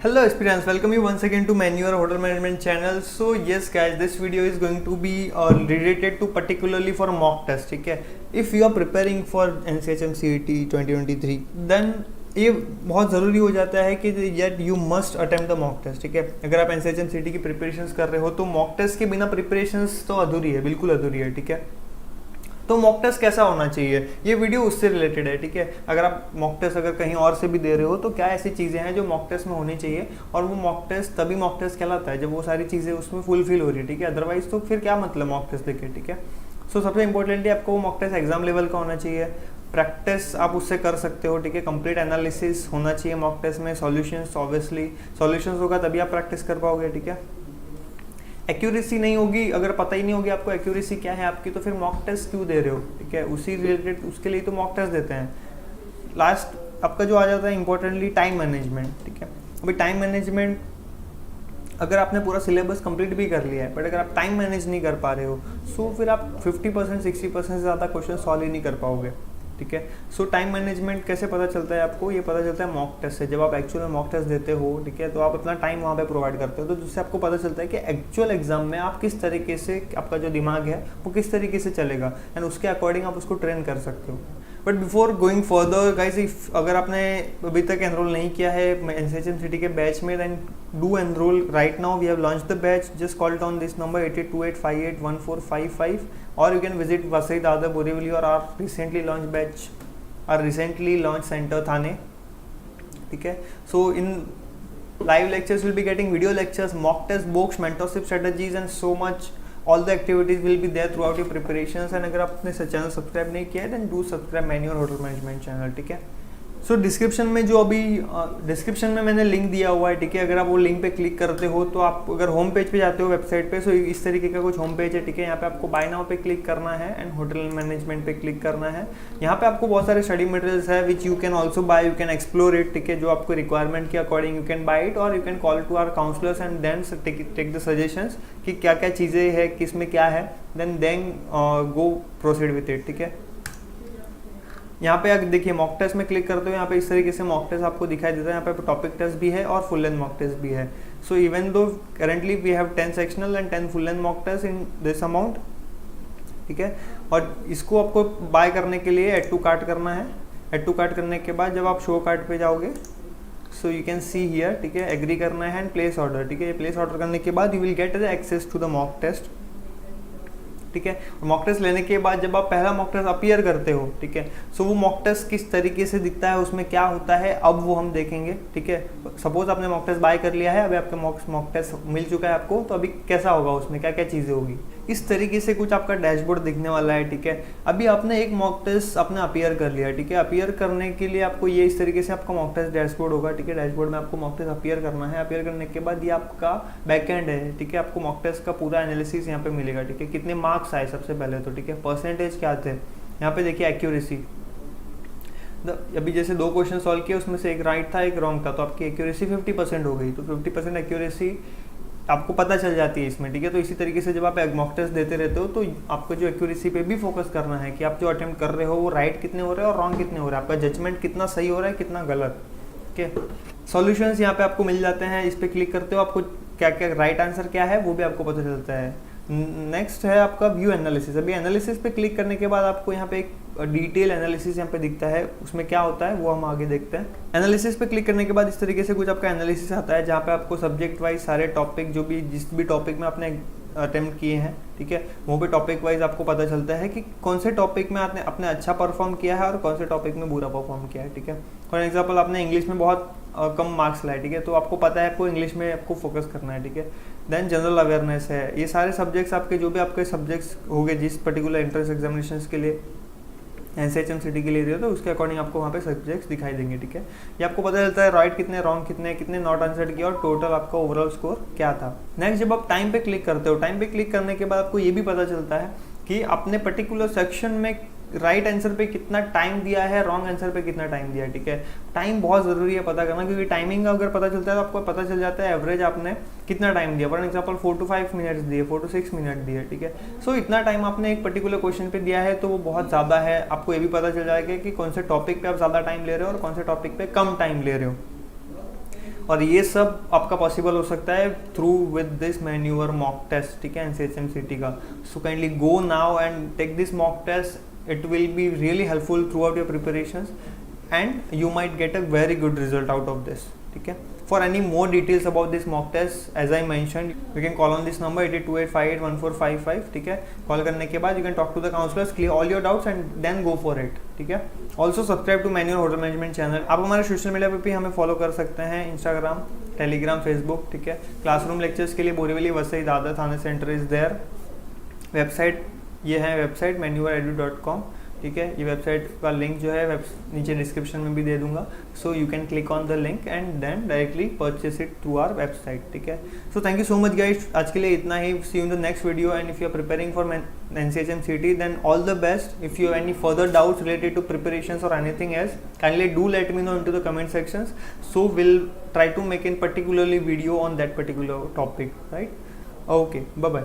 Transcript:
Hello aspirants, welcome you once again to Menu or Hotel Management channel. So yes guys, this video is going to be related to particularly for mock test. ठीक है, if you are preparing for NCHM CET 2023 then ये बहुत ज़रूरी हो जाता है कि yet you must attempt the mock test. ठीक है, अगर आप NCHM CET की प्रिपरेशंस कर रहे हो तो mock test के बिना प्रिपरेशंस तो अधूरी है, बिल्कुल अधूरी है. ठीक है, तो मॉक टेस्ट कैसा होना चाहिए, ये वीडियो उससे रिलेटेड है. ठीक है, अगर आप मॉक टेस्ट अगर कहीं और से भी दे रहे हो तो क्या ऐसी चीज़ें हैं जो मॉक टेस्ट में होनी चाहिए, और वो मॉक टेस्ट तभी मॉक टेस्ट कहलाता है जब वो सारी चीज़ें उसमें फुलफिल हो रही है. ठीक है, अदरवाइज तो फिर क्या मतलब मॉक टेस्ट देखे. ठीक है, सो सबसे इंपॉर्टेंटली आपको वो मॉक टेस्ट एग्जाम लेवल का होना चाहिए. प्रैक्टिस आप उससे कर सकते हो. ठीक है, कंप्लीट एनालिसिस होना चाहिए मॉक टेस्ट में. सॉल्यूशंस, ऑब्वियसली सॉल्यूशंस होगा तभी आप प्रैक्टिस कर पाओगे. ठीक है, एक्यूरेसी नहीं होगी, अगर पता ही नहीं होगी आपको एक्यूरेसी क्या है आपकी, तो फिर मॉक टेस्ट क्यों दे रहे हो. ठीक है, उसी रिलेटेड उसके लिए तो मॉक टेस्ट देते हैं. लास्ट आपका जो आ जाता है इंपॉर्टेंटली टाइम मैनेजमेंट. ठीक है, अभी टाइम मैनेजमेंट अगर आपने पूरा सिलेबस कंप्लीट भी कर लिया है बट अगर आप टाइम मैनेज नहीं कर पा रहे हो सो फिर आप 50% 60% से ज़्यादा क्वेश्चन सॉल्व ही नहीं कर पाओगे. ठीक है, सो टाइम मैनेजमेंट कैसे पता चलता है आपको, ये पता चलता है मॉक टेस्ट से. जब आप एक्चुअल में मॉक टेस्ट देते हो, ठीक है, तो आप अपना टाइम वहाँ पे प्रोवाइड करते हो, तो जिससे आपको पता चलता है कि एक्चुअल एग्जाम में आप किस तरीके से, आपका जो दिमाग है वो किस तरीके से चलेगा, एंड उसके अकॉर्डिंग आप उसको ट्रेन कर सकते हो. But before going further guys, if अगर आपने अभी तक एनरोल नहीं किया है NCHM CET के बैच में, then do enroll right now. We have launch the batch. Just call down this number 8828581455 or you can visit Vasai Dadar Borivali or our recently launched batch, our recently launched center Thane. ठीक है, so in live lectures we'll be getting video lectures, mock test, books, mentorship strategies and so much. All the activities will be there throughout your preparations. and अगर आपने channel subscribe नहीं किया है then do subscribe Menu और hotel management channel. ठीक है, सो description में जो अभी डिस्क्रिप्शन में मैंने लिंक दिया हुआ है. ठीक है, अगर आप वो लिंक पे क्लिक करते हो तो आप अगर होम पेज पे जाते हो वेबसाइट पे, सो इस तरीके का कुछ होम पेज है. ठीक है, यहाँ पे आपको बाय नाउ पे क्लिक करना है एंड होटल मैनेजमेंट पे क्लिक करना है. यहाँ पे आपको बहुत सारे स्टडी मटेरियल्स है which you can also buy, you can explore it. ठीक है, जो आपको रिक्वायरमेंट के according you can buy it, और you can call to our counsellors and then take the suggestions कि क्या क्या चीज़ें हैं, किस में क्या है, then go proceed with it. ठीक है, यहाँ पे अगर देखिए मॉक टेस्ट में क्लिक करते हो, यहाँ पे इस तरीके से मॉक टेस्ट आपको दिखाई देता है. यहाँ पे टॉपिक टेस्ट भी है और फुल लेंथ मॉक टेस्ट भी है. So even though currently we have 10 sectional and 10 full length mock test in this amount. ठीक है, और इसको आपको बाय करने के लिए एड टू कार्ट करना है. एड टू कार्ट करने के बाद जब आप शो कार्ट पे जाओगे सो यू कैन सी हियर. ठीक है, एग्री करना है एंड प्लेस ऑर्डर. ठीक है, प्लेस ऑर्डर करने के बाद you will get access to the mock test. ठीक है, मॉक टेस्ट लेने के बाद जब आप पहला मॉक टेस्ट अपीयर करते हो, ठीक है, सो वो मॉक टेस्ट किस तरीके से दिखता है, उसमें क्या होता है, अब वो हम देखेंगे. ठीक है, सपोज आपने मॉक टेस्ट बाय कर लिया है, अभी आपका मॉक टेस्ट मिल चुका है आपको, तो अभी कैसा होगा, उसमें क्या क्या चीज़ें होगी, इस तरीके से कुछ आपका डैशबोर्ड दिखने वाला है. ठीक है, अभी आपने एक मॉक टेस्ट अपने अपीयर कर लिया. ठीक है, अपीयर करने के लिए आपको ये इस तरीके से आपका मॉक टेस्ट डैशबोर्ड होगा. ठीक है, डैशबोर्ड में आपको मॉक टेस्ट अपीयर करना है. अपीयर करने के बाद ये आपका बैकएंड है. ठीक है, आपको मॉक टेस्ट का पूरा एनालिसिस यहाँ पे मिलेगा. ठीक है, कितने मार्क्स आए सबसे पहले तो. ठीक है, परसेंटेज क्या थे, यहाँ पे देखिए एक्यूरेसी. अभी जैसे 2 क्वेश्चन सॉल्व किए, उसमें से एक राइट था एक रॉन्ग था, तो आपकी एक्यूरेसी 50% हो गई. तो 50% एक्यूरेसी आपको पता चल जाती है इसमें. ठीक है, तो इसी तरीके से जब आप मॉक टेस्ट देते रहते हो तो आपको जो एक्यूरेसी पे भी फोकस करना है कि आप जो अटेम्प्ट कर रहे हो वो राइट कितने हो रहे हैं और रॉन्ग कितने हो रहे हैं, आपका जजमेंट कितना सही हो रहा है कितना गलत. ठीक है, सॉल्यूशंस यहाँ पे आपको मिल जाते हैं. इस पर क्लिक करते हो आपको क्या क्या राइट आंसर क्या है वो भी आपको पता चलता है. नेक्स्ट है आपका व्यू एनालिसिस. अभी एनालिसिस पे क्लिक करने के बाद आपको यहाँ पे एक डिटेल एनालिसिस यहाँ पे दिखता है. उसमें क्या होता है वो हम आगे देखते हैं. एनालिसिस पे क्लिक करने के बाद इस तरीके से कुछ आपका एनालिसिस आता है जहाँ पे आपको सब्जेक्ट वाइज सारे टॉपिक जो भी जिस भी टॉपिक में आपने अटेम्प्ट किए हैं, ठीक है, वो भी टॉपिक वाइज आपको पता चलता है कि कौन से टॉपिक में आपने अपने अच्छा परफॉर्म किया है और कौन से टॉपिक में बुरा परफॉर्म किया है. ठीक है, फॉर एग्जाम्पल आपने इंग्लिश में बहुत कम मार्क्स लाए. ठीक है, तो आपको पता है आपको इंग्लिश में आपको फोकस करना है. ठीक है, देन जनरल अवेयरनेस है. ये सारे सब्जेक्ट्स आपके जो भी आपके सब्जेक्ट्स होंगे जिस पर्टिकुलर एंट्रेंस एग्जामिनेशन के लिए NCHM CET के लिए रहे हो तो उसके अकॉर्डिंग आपको वहाँ पे सब्जेक्ट्स दिखाई देंगे. ठीक है, ये आपको पता चलता है राइट कितने, रॉन्ग कितने, कितने नॉट आंसर्ड किया और टोटल आपका ओवरऑल स्कोर क्या था. नेक्स्ट जब आप टाइम पे क्लिक करते हो, टाइम पे क्लिक करने के बाद आपको ये भी पता चलता है कि अपने पर्टिकुलर सेक्शन में राइट आंसर पे कितना टाइम दिया है, रॉन्ग आंसर पे कितना टाइम दिया है. ठीक है, टाइम बहुत ज़रूरी है पता करना, क्योंकि टाइमिंग अगर पता चलता है तो आपको पता चल जाता है एवरेज आपने कितना टाइम दिया. फॉर एग्जांपल 4 to 5 मिनट्स दिए, 4 to 6 मिनट दिए. ठीक है, सो इतना टाइम आपने एक पर्टिकुलर क्वेश्चन पे दिया है तो वो बहुत ज़्यादा है. आपको ये भी पता चल जाएगा कि कौन से टॉपिक पे आप ज़्यादा टाइम ले रहे हो और कौन से टॉपिक पे कम टाइम ले रहे हो. और ये सब आपका पॉसिबल हो सकता है through with this manual mock test, ठीक है, NCHMCT का. So kindly go now and take this mock test. It will be really helpful throughout your preparations and you might get a very good result out of this. ठीक है. For any more details about this mock test, as I mentioned, you can call on this number 8228581455. ठीक है. Call करने के बाद you can talk to the counselors, clear all your doubts and then go for it. ठीक है. Also subscribe to Manual Hotel Management channel. आप हमारे social media पे भी हमें फॉलो कर सकते हैं, इंस्टाग्राम, टेलीग्राम, फेसबुक. ठीक है. क्लासरूम लेक्चर्स के लिए बोरीवली वसई दादर थाने सेंटर इज देयर. वेबसाइट ये है वेबसाइट manualedu.com. ठीक है. ये वेबसाइट का लिंक जो है नीचे डिस्क्रिप्शन में भी दे दूंगा. So you can click on the link and then directly purchase it through our website. ठीक है. So thank you so much guys. आज के लिए इतना ही. See you in the next video. And if you are preparing for NCHMCT then all the best. If you have any further doubts related to preparations or anything else, kindly do let me know into the comment sections. So will try to make in particularly video on that particular topic. Right. Okay. Bye bye.